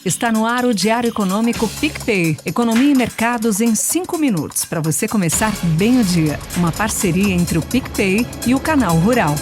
Está no ar o Diário Econômico PicPay. Economia e mercados em 5 minutos, para você começar bem o dia. Uma parceria entre o PicPay e o Canal Rural.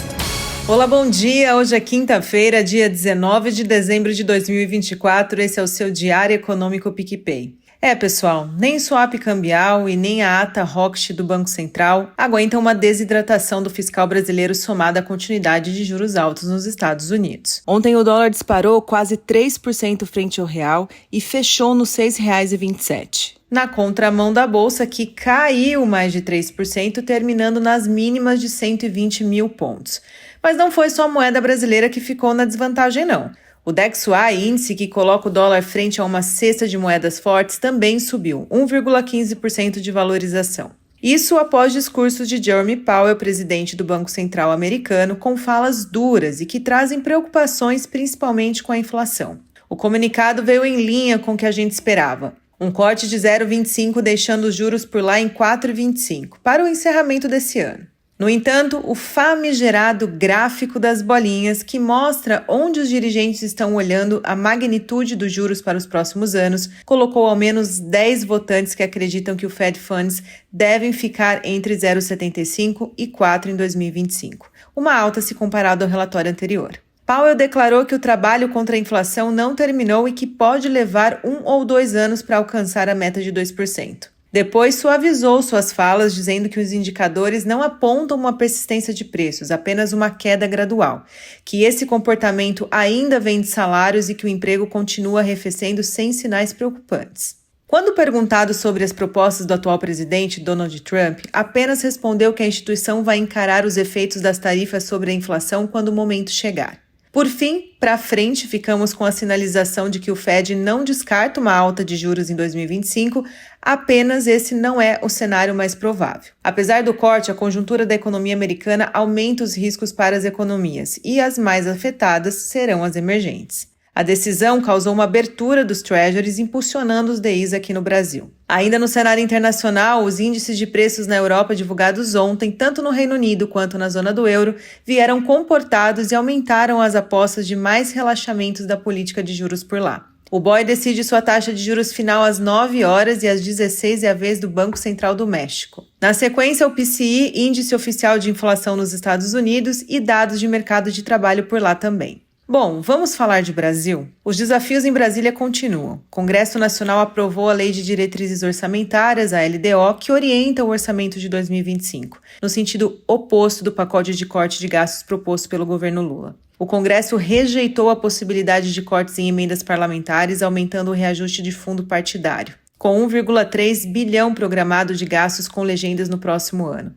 Olá, bom dia. Hoje é quinta-feira, dia 19 de dezembro de 2024. Esse é o seu Diário Econômico PicPay. Pessoal, nem swap cambial e nem a ata ROCT do Banco Central aguentam uma desidratação do fiscal brasileiro somada à continuidade de juros altos nos Estados Unidos. Ontem o dólar disparou quase 3% frente ao real e fechou nos R$ 6,27. Na contramão da Bolsa, que caiu mais de 3%, terminando nas mínimas de 120 mil pontos. Mas não foi só a moeda brasileira que ficou na desvantagem, não. O DXY, índice que coloca o dólar frente a uma cesta de moedas fortes, também subiu 1,15% de valorização. Isso após discursos de Jerome Powell, presidente do Banco Central americano, com falas duras e que trazem preocupações principalmente com a inflação. O comunicado veio em linha com o que a gente esperava. Um corte de 0,25, deixando os juros por lá em 4,25 para o encerramento desse ano. No entanto, o famigerado gráfico das bolinhas, que mostra onde os dirigentes estão olhando a magnitude dos juros para os próximos anos, colocou ao menos 10 votantes que acreditam que o Fed Funds devem ficar entre 0,75 e 4 em 2025, uma alta se comparado ao relatório anterior. Powell declarou que o trabalho contra a inflação não terminou e que pode levar 1 ou 2 anos para alcançar a meta de 2%. Depois suavizou suas falas, dizendo que os indicadores não apontam uma persistência de preços, apenas uma queda gradual, que esse comportamento ainda vem de salários e que o emprego continua arrefecendo sem sinais preocupantes. Quando perguntado sobre as propostas do atual presidente, Donald Trump, apenas respondeu que a instituição vai encarar os efeitos das tarifas sobre a inflação quando o momento chegar. Por fim, para frente, ficamos com a sinalização de que o Fed não descarta uma alta de juros em 2025, apenas esse não é o cenário mais provável. Apesar do corte, a conjuntura da economia americana aumenta os riscos para as economias e as mais afetadas serão as emergentes. A decisão causou uma abertura dos treasuries, impulsionando os DIs aqui no Brasil. Ainda no cenário internacional, os índices de preços na Europa divulgados ontem, tanto no Reino Unido quanto na zona do euro, vieram comportados e aumentaram as apostas de mais relaxamentos da política de juros por lá. O BOE decide sua taxa de juros final às 9 horas e às 16 é a vez do Banco Central do México. Na sequência, o PCI, índice oficial de inflação nos Estados Unidos, e dados de mercado de trabalho por lá também. Bom, vamos falar de Brasil? Os desafios em Brasília continuam. O Congresso Nacional aprovou a Lei de Diretrizes Orçamentárias, a LDO, que orienta o orçamento de 2025, no sentido oposto do pacote de corte de gastos proposto pelo governo Lula. O Congresso rejeitou a possibilidade de cortes em emendas parlamentares, aumentando o reajuste de fundo partidário, com 1,3 bilhão programado de gastos com legendas no próximo ano.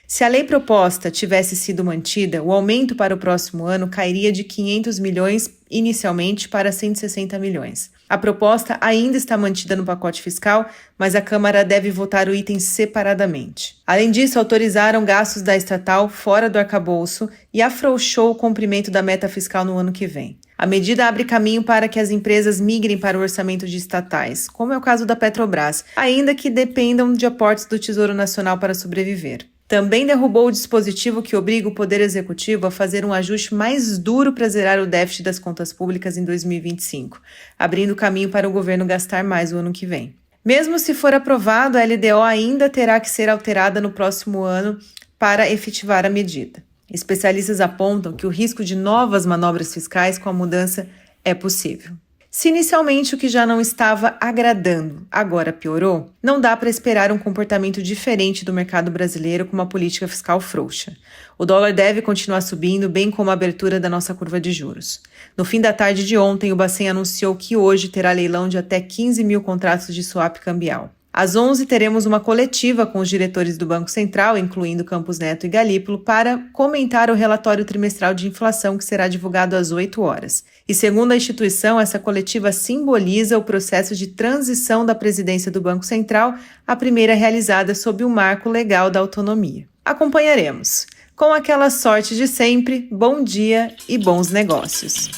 Se a lei proposta tivesse sido mantida, o aumento para o próximo ano cairia de 500 milhões inicialmente para 160 milhões. A proposta ainda está mantida no pacote fiscal, mas a Câmara deve votar o item separadamente. Além disso, autorizaram gastos da estatal fora do arcabouço e afrouxou o cumprimento da meta fiscal no ano que vem. A medida abre caminho para que as empresas migrem para o orçamento de estatais, como é o caso da Petrobras, ainda que dependam de aportes do Tesouro Nacional para sobreviver. Também derrubou o dispositivo que obriga o Poder Executivo a fazer um ajuste mais duro para zerar o déficit das contas públicas em 2025, abrindo caminho para o governo gastar mais o ano que vem. Mesmo se for aprovado, a LDO ainda terá que ser alterada no próximo ano para efetivar a medida. Especialistas apontam que o risco de novas manobras fiscais com a mudança é possível. Se inicialmente o que já não estava agradando agora piorou, não dá para esperar um comportamento diferente do mercado brasileiro com uma política fiscal frouxa. O dólar deve continuar subindo, bem como a abertura da nossa curva de juros. No fim da tarde de ontem, o Bacen anunciou que hoje terá leilão de até 15 mil contratos de swap cambial. Às 11 teremos uma coletiva com os diretores do Banco Central, incluindo Campos Neto e Galípolo, para comentar o relatório trimestral de inflação que será divulgado às 8 horas. E segundo a instituição, essa coletiva simboliza o processo de transição da presidência do Banco Central, a primeira realizada sob o marco legal da autonomia. Acompanharemos. Com aquela sorte de sempre, bom dia e bons negócios.